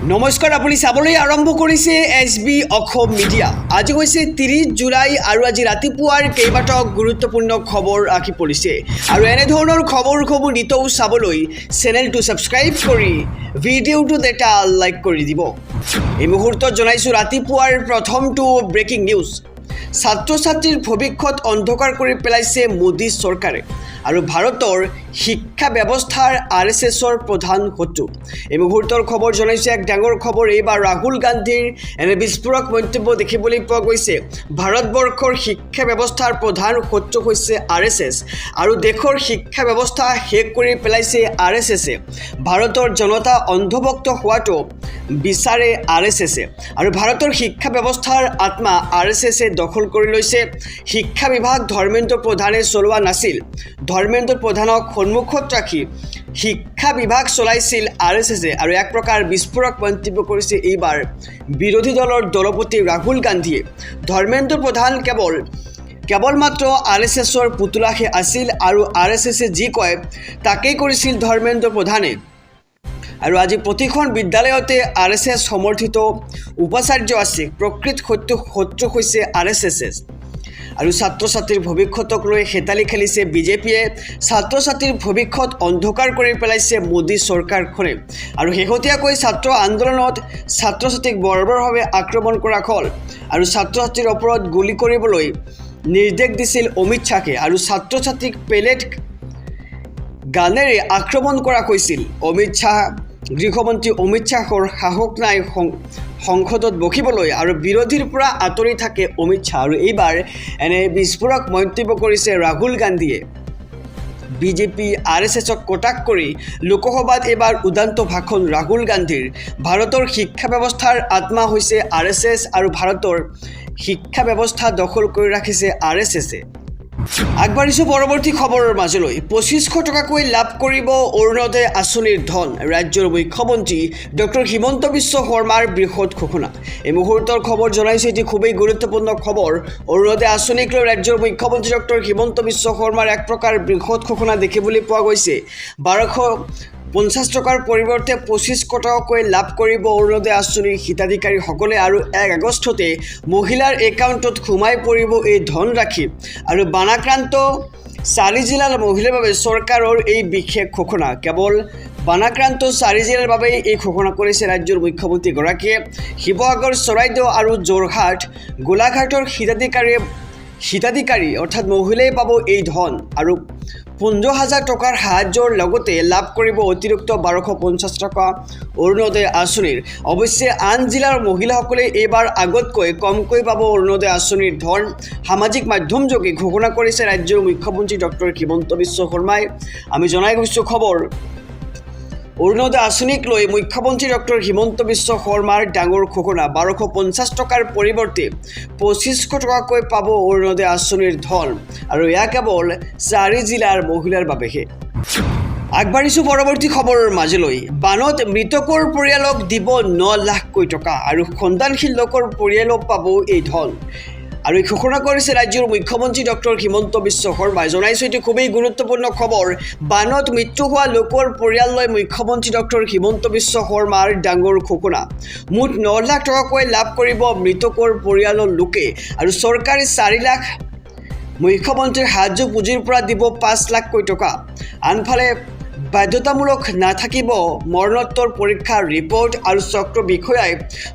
নমস্কাৰ, আপুনি চাবলৈ আৰম্ভ কৰিছে SB অসম মিডিয়া। আজি হৈছে 30 জুলাই আৰু আজি ৰাতিপুৱাৰ কেইবাটাও গুৰুত্বপূৰ্ণ খবৰ আহি পৰিছে আৰু এনেধৰণৰ খবৰসমূহ নিতৌ চাবলৈ চেনেলটো ছাবস্ক্ৰাইব কৰি ভিডিঅ'টোত এটা লাইক কৰি দিব। এই মুহূৰ্তত জনাইছোঁ ৰাতিপুৱাৰ প্ৰথমটো ব্ৰেকিং নিউজ। ছাত্ৰ ছাত্ৰীৰ ভৱিষ্যত অন্ধকাৰ কৰি পেলাইছে মোদী চৰকাৰে আৰু ভাৰতৰ শিক্ষা ব্যৱস্থাৰ RSSৰ প্ৰধান শত্ৰু। এই মুহূৰ্তৰ খবৰ জনাইছে এক ডাঙৰ খবৰ। এইবাৰ ৰাহুল গান্ধীৰ এনে বিস্ফোৰক মন্তব্য দেখিবলৈ পোৱা গৈছে। ভাৰতবৰ্ষৰ শিক্ষা ব্যৱস্থাৰ প্ৰধান শত্ৰু হৈছে RSS আৰু দেশৰ শিক্ষা ব্যৱস্থা শেষ কৰি পেলাইছে RSSে। ভাৰতৰ জনতা অন্ধভক্ত হোৱাটো বিচাৰে RSSে আৰু ভাৰতৰ শিক্ষা ব্যৱস্থাৰ আত্মা RSSে দখল কৰি লৈছে। শিক্ষা বিভাগ ধৰ্মেন্দ্ৰ প্ৰধানে চলোৱা নাছিল। ধৰ্মেন্দ্ৰ প্ৰধানক সন্মুখত ৰাখি শিক্ষা বিভাগ চলাইছিল RSSে আৰু এক প্ৰকাৰ বিস্ফোৰক মন্তব্য কৰিছে এইবাৰ বিৰোধী দলৰ দলপতি ৰাহুল গান্ধীয়ে। ধৰ্মেন্দ্ৰ প্ৰধান কেৱল মাত্ৰ RSSৰ পুতলাহে আছিল আৰু RSSে যি কয় তাকেই কৰিছিল ধৰ্মেন্দ্ৰ প্ৰধানে। আৰু আজি প্ৰতিখন বিদ্যালয়তে RSS সমৰ্থিত উপাচাৰ্য আছে। প্ৰকৃত শত্ৰু হৈছে RSSে আৰু ছাত্ৰ ছাত্ৰীৰ ভৱিষ্যতক লৈ হেতালি খেলিছে বিজেপিয়ে। ছাত্ৰ ছাত্ৰীৰ ভৱিষ্যত অন্ধকাৰ কৰি পেলাইছে মোদী চৰকাৰখনে আৰু শেহতীয়াকৈ ছাত্ৰ আন্দোলনত ছাত্ৰ ছাত্ৰীক বৰ্বৰভাৱে আক্ৰমণ কৰা হ'ল আৰু ছাত্ৰ ছাত্ৰীৰ ওপৰত গুলী কৰিবলৈ নিৰ্দেশ দিছিল অমিত শ্বাহে আৰু ছাত্ৰ ছাত্ৰীক পেলেট গানেৰে আক্ৰমণ কৰা হৈছিল। গৃহমন্ত্ৰী অমিত শ্বাহৰ সাহস নাই সংসদত বহিবলৈ আৰু বিৰোধীৰ পৰা আঁতৰি থাকে অমিত শ্বাহ আৰু এইবাৰ এনে বিস্ফোৰক মন্তব্য কৰিছে ৰাহুল গান্ধীয়ে। বিজেপি RSSক কটাক্ষ কৰি লোকসভাত এইবাৰ উদান্ত ভাষণ ৰাহুল গান্ধীৰ। ভাৰতৰ শিক্ষা ব্যৱস্থাৰ আত্মা হৈছে RSS আৰু ভাৰতৰ শিক্ষা ব্যৱস্থা দখল কৰি ৰাখিছে RSSে। আগবাঢ়িছোঁ পৰৱৰ্তী খবৰৰ মাজলৈ। 2500 টকাকৈ লাভ কৰিব অৰুণোদয় আঁচনিৰ ধন। ৰাজ্যৰ মুখ্যমন্ত্ৰী ডক্টৰ হিমন্ত বিশ্ব শৰ্মাৰ বৃহৎ ঘোষণা। এই মুহূৰ্তৰ খবৰ জনাইছে এটি খুবেই গুৰুত্বপূৰ্ণ খবৰ। অৰুণোদয় আঁচনিক লৈ ৰাজ্যৰ মুখ্যমন্ত্ৰী ডক্টৰ হিমন্ত বিশ্ব শৰ্মাৰ এক প্ৰকাৰ বৃহৎ ঘোষণা দেখিবলৈ পোৱা গৈছে। 1250 টকাৰ পৰিৱৰ্তে 2500 টকাকৈ লাভ কৰিব অৰুণোদয় আঁচনিৰ হিতাধিকাৰীসকলে আৰু 1 আগষ্টতে মহিলাৰ একাউণ্টত সোমাই পৰিব এই ধনৰাশি আৰু বানাক্ৰান্ত 4 জিলাৰ মহিলাৰ বাবে চৰকাৰৰ এই বিশেষ ঘোষণা। কেৱল বানাক্ৰান্ত 4 জিলাৰ বাবে এই ঘোষণা কৰিছে ৰাজ্যৰ মুখ্যমন্ত্ৰীগৰাকীয়ে। শিৱসাগৰ, চৰাইদেউ আৰু যোৰহাট, গোলাঘাটৰ হিতাধিকাৰী অৰ্থাৎ মহিলাই পাব এই ধন আৰু 15,000 টকাৰ সাহায্যৰ লগতে লাভ কৰিব অতিৰিক্ত 1250 টকা অৰুণোদয় আঁচনিৰ। অৱশ্যে আন জিলাৰ মহিলাসকলে এইবাৰ আগতকৈ কমকৈ পাব অৰুণোদয় আঁচনিৰ ধন। সামাজিক মাধ্যমযোগে ঘোষণা কৰিছে ৰাজ্যৰ মুখ্যমন্ত্ৰী ডক্টৰ হিমন্ত বিশ্ব শৰ্মাই। আমি জনাই গৈছোঁ খবৰ। অৰুণোদয় আঁচনিক লৈ মুখ্যমন্ত্ৰী ডক্টৰ হিমন্ত বিশ্ব শৰ্মাৰ ডাঙৰ ঘোষণা। 1250 টকাৰ পৰিৱৰ্তে 2500 টকাকৈ পাব অৰুণোদয় আঁচনিৰ ধন আৰু এয়া কেৱল 4 জিলাৰ মহিলাৰ বাবেহে। আগবাঢ়িছোঁ পৰৱৰ্তী খবৰৰ মাজলৈ। বানত মৃতকৰ পৰিয়ালক দিব 9 লাখকৈ টকা আৰু সন্তানহীন লোকৰ পৰিয়ালক পাব এই ধন আৰু এই ঘোষণা কৰিছে ৰাজ্যৰ মুখ্যমন্ত্ৰী ডক্টৰ হিমন্ত বিশ্ব শৰ্মাই। জনাইছোঁ এটি খুবেই গুৰুত্বপূৰ্ণ খবৰ। বানত মৃত্যু হোৱা লোকৰ পৰিয়াললৈ মুখ্যমন্ত্ৰী ডক্টৰ হিমন্ত বিশ্ব শৰ্মাৰ ডাঙৰ ঘোষণা। মুঠ 9 লাখ টকাকৈ লাভ কৰিব মৃতকৰ পৰিয়ালৰ লোকে আৰু চৰকাৰে 4 লাখ মুখ্যমন্ত্ৰীৰ সাহায্য পুঁজিৰ পৰা দিব 5 লাখকৈ টকা। আনফালে বাধ্যতামূলক নাথাকিব মৰণোত্তৰ পৰীক্ষাৰ ৰিপৰ্ট আৰু চক্ৰ বিষয়াই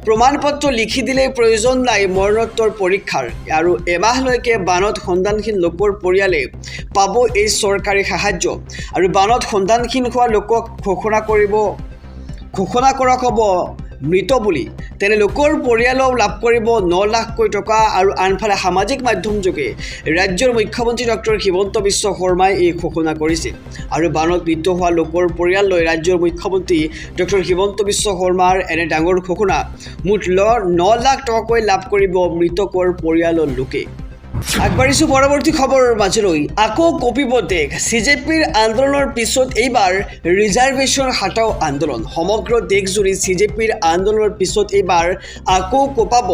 প্ৰমাণপত্ৰ লিখি দিলেই প্ৰয়োজন নাই মৰণোত্তৰ পৰীক্ষাৰ আৰু এমাহলৈকে বানত সন্তানহীন লোকৰ পৰিয়ালে পাব এই চৰকাৰী সাহায্য আৰু বানত সন্তানহীন হোৱা লোকক ঘোষণা কৰা হ'ব মৃত বুলি। তেনে লোকৰ পৰিয়ালেও লাভ কৰিব 9 লাখকৈ টকা আৰু আনফালে সামাজিক মাধ্যমযোগে ৰাজ্যৰ মুখ্যমন্ত্ৰী ডক্টৰ হিমন্ত বিশ্ব শৰ্মাই এই ঘোষণা কৰিছে আৰু বানত মৃত্যু হোৱা লোকৰ পৰিয়াললৈ ৰাজ্যৰ মুখ্যমন্ত্ৰী ডক্টৰ হিমন্ত বিশ্ব শৰ্মাৰ এনে ডাঙৰ ঘোষণা। মুঠ 9 লাখ টকাকৈ লাভ কৰিব মৃতকৰ পৰিয়ালৰ লোকে। আগবাঢ়িছোঁ পৰৱৰ্তী খবৰৰ মাজলৈ। আকৌ কঁপিব দেশ। CJPৰ আন্দোলনৰ পিছত এইবাৰ ৰিজাৰ্ভেশ্যন হটাও আন্দোলন। সমগ্ৰ দেশজুৰি CJPৰ আন্দোলনৰ পিছত এইবাৰ আকৌ কঁপাব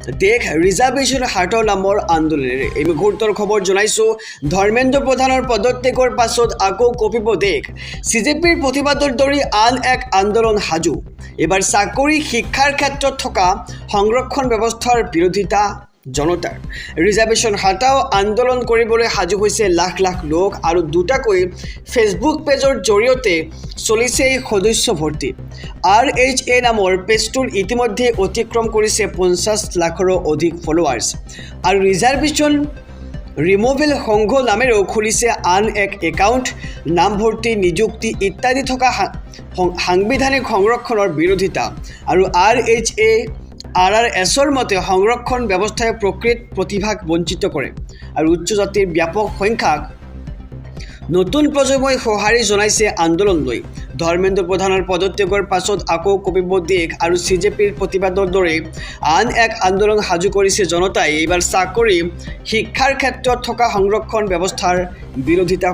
দেশ ৰিজাৰ্ভেশ্যন হাটাও নামৰ আন্দোলনেৰে। এই মুহূৰ্তৰ খবৰ জনাইছোঁ, ধৰ্মেন্দ্ৰ প্ৰধানৰ পদত্যাগৰ পাছত আকৌ কঁপিব দেশ। CJPৰ প্ৰতিবাদৰ দৰে আন এক আন্দোলন সাজু। এইবাৰ চাকৰি শিক্ষাৰ ক্ষেত্ৰত থকা সংৰক্ষণ ব্যৱস্থাৰ বিৰোধিতা জনতাৰ। ৰিজাৰ্ভেশ্যন হাটাও আন্দোলন কৰিবলৈ সাজু হৈছে লাখ লাখ লোক আৰু দুটাকৈ ফেচবুক পেজৰ জৰিয়তে চলিছে এই সদস্য ভৰ্তি। RHA নামৰ পেজটোৰ ইতিমধ্যে অতিক্ৰম কৰিছে 50 লাখৰো অধিক ফলোৱাৰ্ছ আৰু ৰিজাৰ্ভেশ্যন ৰিমুভেল সংঘ নামেৰেও খুলিছে আন এক একাউণ্ট। নামভৰ্তি, নিযুক্তি ইত্যাদি থকা সাংবিধানিক সংৰক্ষণৰ বিৰোধিতা আৰু RRSৰ মতে সংৰক্ষণ ব্যৱস্থাই প্ৰকৃত প্ৰতিভাক বঞ্চিত কৰে আৰু উচ্চ জাতিৰ ব্যাপক সংখ্যাক নতুন প্ৰজন্মই সঁহাৰি জনাইছে আন্দোলনলৈ। ধৰ্মেন্দ্ৰ প্ৰধানৰ পদত্যাগৰ পাছত আকৌ কঁপিব দেশ আৰু CJPৰ প্ৰতিবাদৰ দৰে আন এক আন্দোলন সাজু কৰিছে জনতাই। এইবাৰ চাকৰি শিক্ষাৰ ক্ষেত্ৰত থকা সংৰক্ষণ ব্যৱস্থাৰ বিৰোধিতা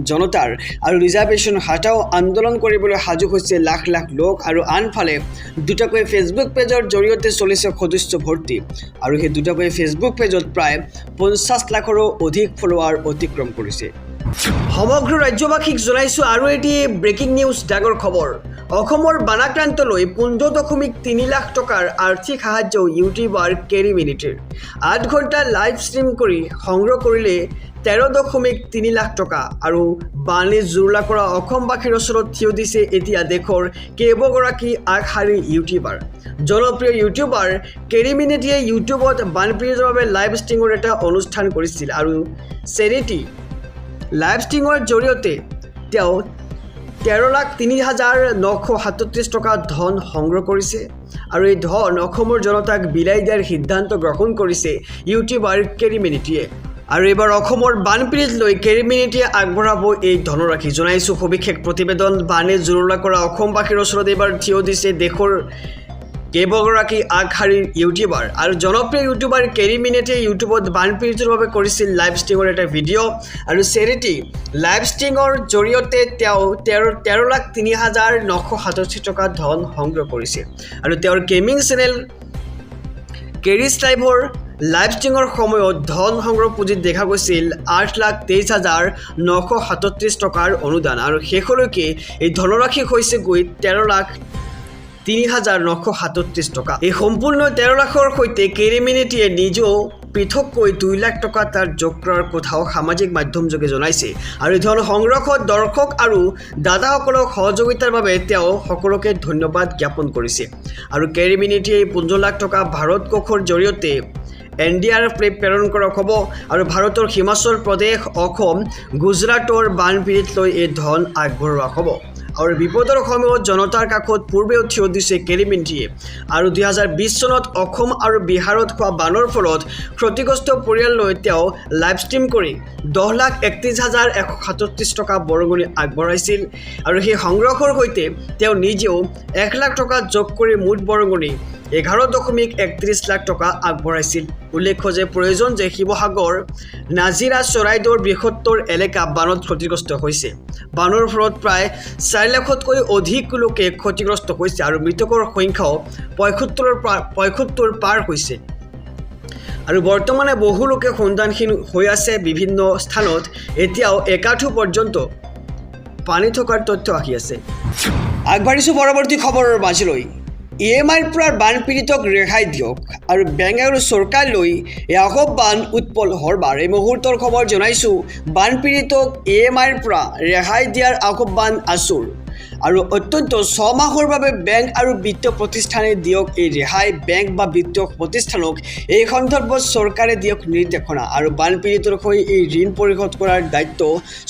জনতাৰ আৰু ৰিজাৰ্ভেশ্যন হাটাও আন্দোলন কৰিবলৈ সাজু হৈছে লাখ লাখ লোক আৰু আনফালে দুটাকৈ ফেচবুক পেজৰ জৰিয়তে চলিছে সদস্য ভৰ্তি আৰু সেই দুটাকৈ ফেচবুক পেজত প্ৰায় 50 লাখৰো অধিক ফলোৱাৰ অতিক্ৰম কৰিছে। সমগ্ৰ ৰাজ্যবাসীক জনাইছোঁ আৰু এটি ব্ৰেকিং নিউজ ডাঙৰ খবৰ। অসমৰ বানাক্ৰান্তলৈ 15.3 লাখ টকাৰ আৰ্থিক সাহায্য ইউটিউবাৰ কেৰী মিনিটিৰ। 8 ঘণ্টা লাইভ ষ্ট্ৰীম কৰি সংগ্ৰহ কৰিলে 13.3 লাখ টকা আৰু বানে জুৰুলা কৰা অসমবাসীৰ ওচৰত থিয় দিছে এতিয়া দেশৰ কেইবাগৰাকী আগশাৰীৰ ইউটিউবাৰ। জনপ্ৰিয় ইউটিউবাৰ কেৰী মিনিটিয়ে ইউটিউবত বানপীড়িতৰ বাবে লাইভ ষ্ট্ৰীমৰ এটা অনুষ্ঠান কৰিছিল আৰু চেৰিটি লাইভ ষ্ট্ৰীমৰ জৰিয়তে তেওঁ 13,03,937 টকা ধন সংগ্ৰহ কৰিছে আৰু এই ধন অসমৰ জনতাক বিলাই দিয়াৰ সিদ্ধান্ত গ্ৰহণ কৰিছে ইউটিউবাৰ কেৰী মিনিটিয়ে। আৰু এইবাৰ অসমৰ বানপীড়িত লৈ কেৰী মিনিটিয়ে আগবঢ়াব এই ধনৰাশি। জনাইছোঁ সবিশেষ প্ৰতিবেদন। বানে জুৰুলা কৰা অসমবাসীৰ ওচৰত এইবাৰ থিয় দিছে দেশৰ কেইবাগৰাকী আগশাৰীৰ ইউটিউবাৰ আৰু জনপ্ৰিয় ইউটিউবাৰ কেৰী মিনিটিয়ে ইউটিউবত বানপীড়িতৰ বাবে কৰিছিল লাইভ ষ্ট্ৰীমৰ এটা ভিডিঅ' আৰু চেৰিটি লাইভ ষ্ট্ৰীমৰ জৰিয়তে তেওঁ 13,03,937 টকা ধন সংগ্ৰহ কৰিছে আৰু তেওঁৰ গেমিং চেনেল কেৰিজ লাইভৰ লাইভ ষ্ট্ৰীমৰ সময়ত ধন সংগ্ৰহ পুঁজিত দেখা গৈছিল 8,23,937 টকাৰ অনুদান আৰু শেষলৈকে এই ধনৰাশি হৈছে গৈ 13,03,937 টকা। এই সম্পূৰ্ণ 13 লাখৰ সৈতে কেৰী মিনিটিয়ে নিজেও পৃথককৈ 2 লাখ টকা তাত যোগ কৰাৰ কথাও সামাজিক মাধ্যমযোগে জনাইছে আৰু এই ধন সংগ্ৰহত দৰ্শক আৰু দাদাসকলক সহযোগিতাৰ বাবে তেওঁ সকলোকে ধন্যবাদ জ্ঞাপন কৰিছে আৰু কেৰী মিনিটিয়ে 15 লাখ টকা ভাৰত কোষৰ জৰিয়তে NDRF প্ৰেৰণ কৰা হ'ব আৰু ভাৰতৰ হিমাচল প্ৰদেশ, অসম, গুজৰাটৰ বানপীড়িত লৈ এই ধন আগবঢ়োৱা হ'ব আৰু বিপদৰ সময়ত জনতাৰ কাষত পূৰ্বেও থিয় দিছে কেৰী মিনিটিয়ে আৰু 2020 চনত অসম আৰু বিহাৰত হোৱা বানৰ ফলত ক্ষতিগ্ৰস্ত পৰিয়াললৈ তেওঁ লাইভ ষ্ট্ৰীম কৰি 10,31,137 টকা বৰঙণি আগবঢ়াইছিল আৰু সেই সংগ্ৰহৰ সৈতে তেওঁ নিজেও 1 লাখ টকা যোগ কৰি মুঠ বৰঙণি 11.31 লাখ টকা আগবঢ়াইছিল। উল্লেখ্য যে প্ৰয়োজন যে শিৱসাগৰ, নাজিৰা, চৰাইদেউৰ বৃহত্তৰ এলেকা বানত ক্ষতিগ্ৰস্ত হৈছে। বানৰ ফলত প্ৰায় 4 লাখতকৈ অধিক লোকে ক্ষতিগ্ৰস্ত হৈছে আৰু মৃতকৰ সংখ্যাও 75 পাৰ হৈছে আৰু বৰ্তমানে বহু লোকে সন্ধানহীন হৈ আছে। বিভিন্ন স্থানত এতিয়াও একাঠু পৰ্যন্ত পানী থকাৰ তথ্য আহি আছে। আগবাঢ়িছোঁ পৰৱৰ্তী খবৰৰ মাজলৈ। EMIৰ পৰা বানপীড়িতক ৰেহাই দিয়ক আৰু বেংগালুৰু চৰকাৰলৈ আহ্বান উৎপল শৰ্মাৰ। এই মুহূৰ্তৰ খবৰ জনাইছোঁ, বানপীড়িতক EMIৰ পৰা ৰেহাই দিয়াৰ আহ্বান আছুৰ আৰু অত্যন্ত 6 মাহৰ বাবে বেংক আৰু বিত্তীয় প্ৰতিষ্ঠানে দিয়ক এই ৰেহাই। বেংক বা বিত্তীয় প্ৰতিষ্ঠানক এই সন্দৰ্ভত চৰকাৰে দিয়ক নিৰ্দেশনা আৰু বানপীড়িতৰ হৈ এই ঋণ পৰিশোধ কৰাৰ দায়িত্ব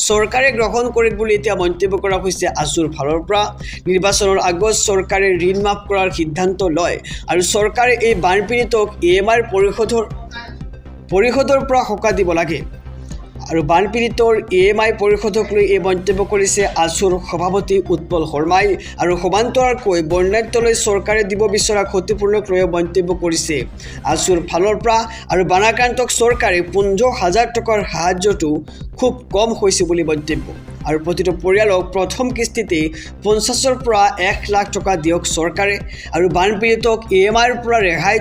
চৰকাৰে গ্ৰহণ কৰে বুলি এতিয়া মন্তব্য কৰা হৈছে আছুৰ ফালৰ পৰা। নিৰ্বাচনৰ আগত চৰকাৰে ঋণ মাফ কৰাৰ সিদ্ধান্ত লয় আৰু চৰকাৰে এই বানপীড়িতক EMIৰ পৰিশোধৰ পৰা সকাহ দিব লাগে আৰু বানপীড়িতৰ EMI পৰিশোধক লৈ এই মন্তব্য কৰিছে আছুৰ সভাপতি উৎপল শৰ্মাই আৰু সমান্তৰালকৈ বন্যাত্ৰলৈ চৰকাৰে দিব বিচৰা ক্ষতিপূৰণক লৈ মন্তব্য কৰিছে আছুৰ ফালৰ পৰা আৰু বানাক্ৰান্তক চৰকাৰে 15,000 টকাৰ সাহায্যটো খুব কম হৈছে বুলি মন্তব্য আৰু প্ৰতিটো পৰিয়ালক প্ৰথম কিস্তিতে 50ৰ পৰা 1 লাখ টকা দিয়ক চৰকাৰে আৰু বানপীড়িতক EMIৰ পৰা ৰেহাই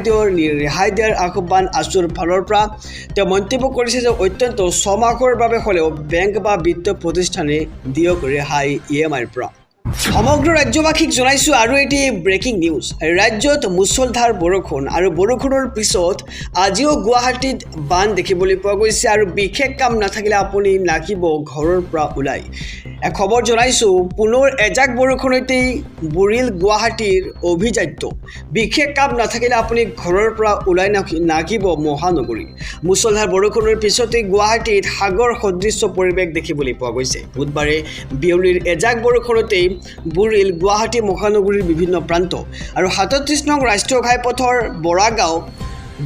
দিয়াৰ আহ্বান আছুৰ ফালৰ পৰা তেওঁ মন্তব্য কৰিছে যে অত্যন্ত 6 মাহৰ বাবে হ'লেও বেংক বা বিত্তীয় প্ৰতিষ্ঠানে দিয়ক ৰেহাই EMIৰ পৰা সমগ্ৰ ৰাজ্যবাসীক জনাইছো আৰু এটি ব্ৰেকিং নিউজ ৰাজ্যত মুছলধাৰ বৰষুণ আৰু বৰষুণৰ পিছত আজিও গুৱাহাটীত বান দেখিবলৈ পোৱা গৈছে আৰু বিশেষ কাম নাথাকিলে আপুনি নাকিব ঘৰৰ পৰা ওলাই এক খবৰ জনাইছো পুনৰ এজাক বৰষুণতেই বুৰিল গুৱাহাটীৰ অভিজাত্য বিশেষ কাম নাথাকিলে আপুনি ঘৰৰ পৰা ওলাই নাকিব মহানগৰী মুছলধাৰ বৰষুণৰ পিছতেই গুৱাহাটীত সাগৰ সদৃশ্য পৰিৱেশ দেখিবলৈ পোৱা গৈছে বুধবাৰে বিয়লিৰ এজাক বৰষুণতেই বুৰিল গুৱাহাটী মহানগৰীৰ বিভিন্ন প্ৰান্ত আৰু 37 নং ৰাষ্ট্ৰীয় ঘাইপথৰ বৰাগাঁও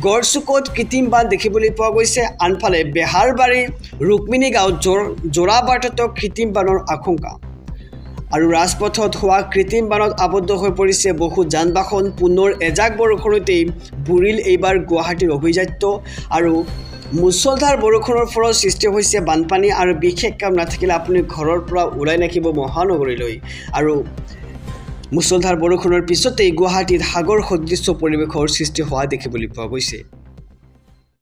গড়চুকত কৃত্ৰিম বান দেখিবলৈ পোৱা গৈছে আনফালে বেহাৰবাৰী ৰুক্মিণী গাঁও জোৰাবাটত কৃত্ৰিম বানৰ আশংকা আৰু ৰাজপথত হোৱা কৃত্ৰিম বানত আবদ্ধ হৈ পৰিছে বহু যান বাহন পুনৰ এজাক বৰষুণতেই বুৰিল এইবাৰ গুৱাহাটীৰ অভিজাত্য আৰু মুছলধাৰ বৰষুণৰ ফলত সৃষ্টি হৈছে বানপানী আৰু বিশেষ কাম নাথাকিলে আপুনি ঘৰৰ পৰা ওলাই নাকিব মহানগৰীলৈ আৰু মুছলধাৰ বৰষুণৰ পিছতেই গুৱাহাটীত সাগৰ সদৃশ্য পৰিৱেশৰ সৃষ্টি হোৱা দেখিবলৈ পোৱা গৈছে